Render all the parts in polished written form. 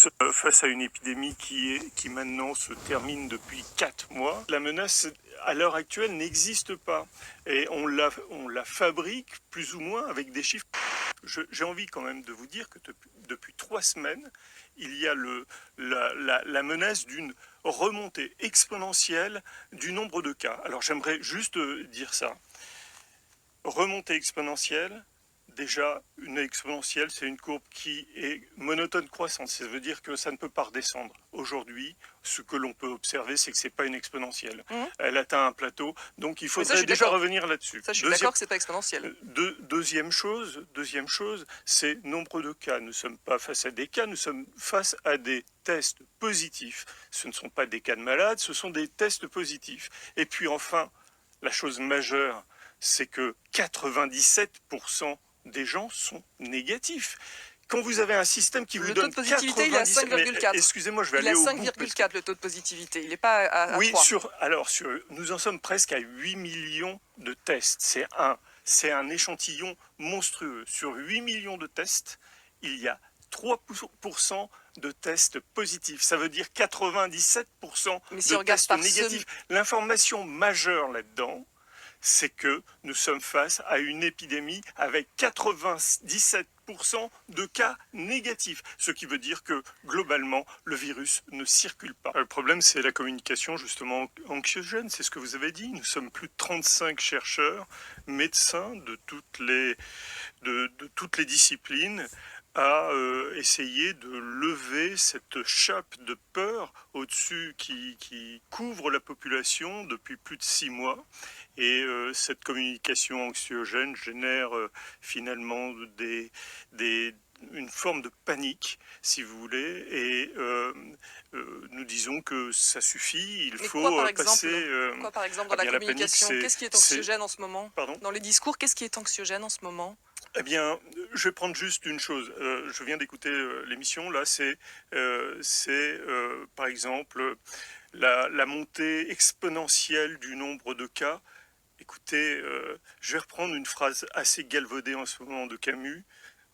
sommes face à une épidémie qui maintenant se termine depuis 4 mois. La menace, à l'heure actuelle, n'existe pas. Et on la fabrique, plus ou moins, avec des chiffres. J'ai envie quand même de vous dire que depuis 3 semaines, il y a la menace d'une remontée exponentielle du nombre de cas. Alors j'aimerais juste dire ça. Remontée exponentielle. Déjà, une exponentielle, c'est une courbe qui est monotone croissante. Ça veut dire que ça ne peut pas redescendre. Aujourd'hui, ce que l'on peut observer, c'est que ce n'est pas une exponentielle. Elle atteint un plateau, donc il faudrait déjà revenir là-dessus. Ça, je suis d'accord que ce n'est pas exponentiel. Deuxième chose, c'est nombre de cas. Nous ne sommes pas face à des cas, nous sommes face à des tests positifs. Ce ne sont pas des cas de malades, ce sont des tests positifs. Et puis enfin, la chose majeure, c'est que 97% des gens sont négatifs. Quand vous avez un système qui vous donne 97... Le taux de positivité, il est à 5,4. Excusez-moi, je vais aller au bout. Il est à 5,4 le taux de positivité, il n'est pas à 3. Oui, nous en sommes presque à 8 millions de tests. C'est un échantillon monstrueux. Sur 8 millions de tests, il y a 3% de tests positifs. Ça veut dire 97% de tests négatifs. L'information majeure là-dedans, c'est que nous sommes face à une épidémie avec 97% de cas négatifs. Ce qui veut dire que, globalement, le virus ne circule pas. Le problème, c'est la communication, justement, anxiogène. C'est ce que vous avez dit. Nous sommes plus de 35 chercheurs, médecins de toutes les disciplines, à essayer de lever cette chape de peur au-dessus qui couvre la population depuis plus de 6 mois. Et cette communication anxiogène génère finalement une forme de panique, si vous voulez, et nous disons que ça suffit, il faut passer... Quoi, par exemple, dans la communication? Qu'est-ce qui est anxiogène en ce moment? Dans les discours, qu'est-ce qui est anxiogène en ce moment? Eh bien, je vais prendre juste une chose. Je viens d'écouter l'émission, là, c'est par exemple la montée exponentielle du nombre de cas. Écoutez, je vais reprendre une phrase assez galvaudée en ce moment de Camus.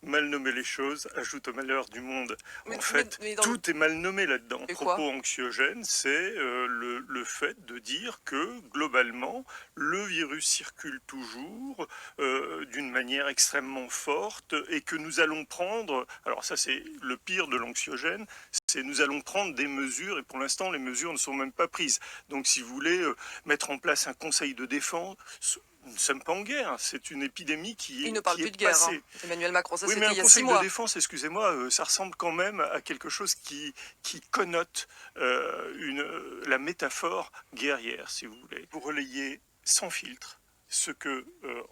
Mal nommer les choses ajoute au malheur du monde. En fait, tout est mal nommé là-dedans. Propos anxiogène, c'est le fait de dire que, globalement, le virus circule toujours d'une manière extrêmement forte et que nous allons prendre, alors ça c'est le pire de l'anxiogène, c'est nous allons prendre des mesures et pour l'instant les mesures ne sont même pas prises. Donc si vous voulez mettre en place un conseil de défense, nous ne sommes pas en guerre, c'est une épidémie qui est Il ne parle plus de guerre, hein. Emmanuel Macron, ça c'était il y a 6 mois. Oui, mais un conseil de défense, excusez-moi, ça ressemble quand même à quelque chose qui connote la métaphore guerrière, si vous voulez. Vous relayez sans filtre ce que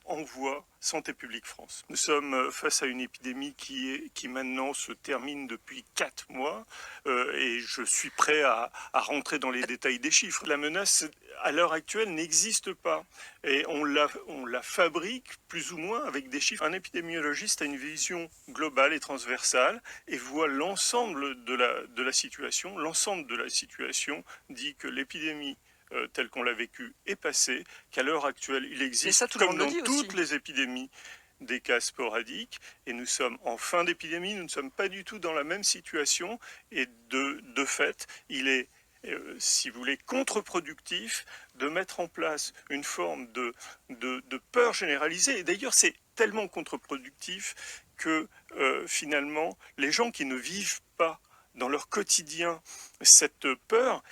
envoie Santé publique France. Nous sommes face à une épidémie qui maintenant se termine depuis 4 mois et je suis prêt à rentrer dans les détails des chiffres. La menace, à l'heure actuelle, n'existe pas et on la fabrique plus ou moins avec des chiffres. Un épidémiologiste a une vision globale et transversale et voit l'ensemble de la situation. L'ensemble de la situation dit que l'épidémie tel qu'on l'a vécu est passé, qu'à l'heure actuelle, il existe, comme dans toutes les épidémies, des cas sporadiques, et nous sommes en fin d'épidémie, nous ne sommes pas du tout dans la même situation, et de fait, il est, si vous voulez, contre-productif de mettre en place une forme de peur généralisée, et d'ailleurs c'est tellement contre-productif que finalement, les gens qui ne vivent pas dans leur quotidien cette peur,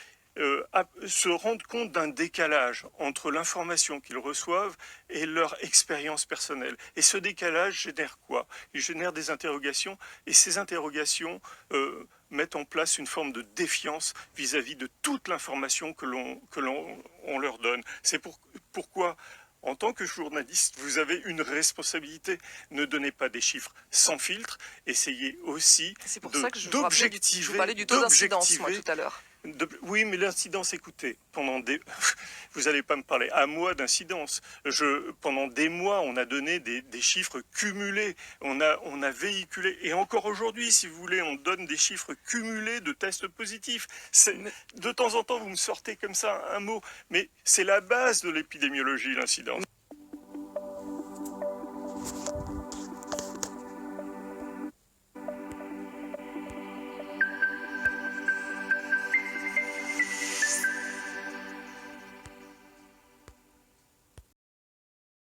se rendent compte d'un décalage entre l'information qu'ils reçoivent et leur expérience personnelle. Et ce décalage génère quoi? Il génère des interrogations, et ces interrogations mettent en place une forme de défiance vis-à-vis de toute l'information que l'on leur donne. C'est pourquoi, en tant que journaliste, vous avez une responsabilité. Ne donnez pas des chiffres sans filtre, essayez aussi d'objectiver. Je vous parlais du taux d'incidence, moi, tout à l'heure. Oui, mais l'incidence, écoutez, vous n'allez pas me parler à moi d'incidence. Pendant des mois, on a donné des chiffres cumulés, on a véhiculé, et encore aujourd'hui, si vous voulez, on donne des chiffres cumulés de tests positifs. De temps en temps, vous me sortez comme ça un mot, mais c'est la base de l'épidémiologie, l'incidence.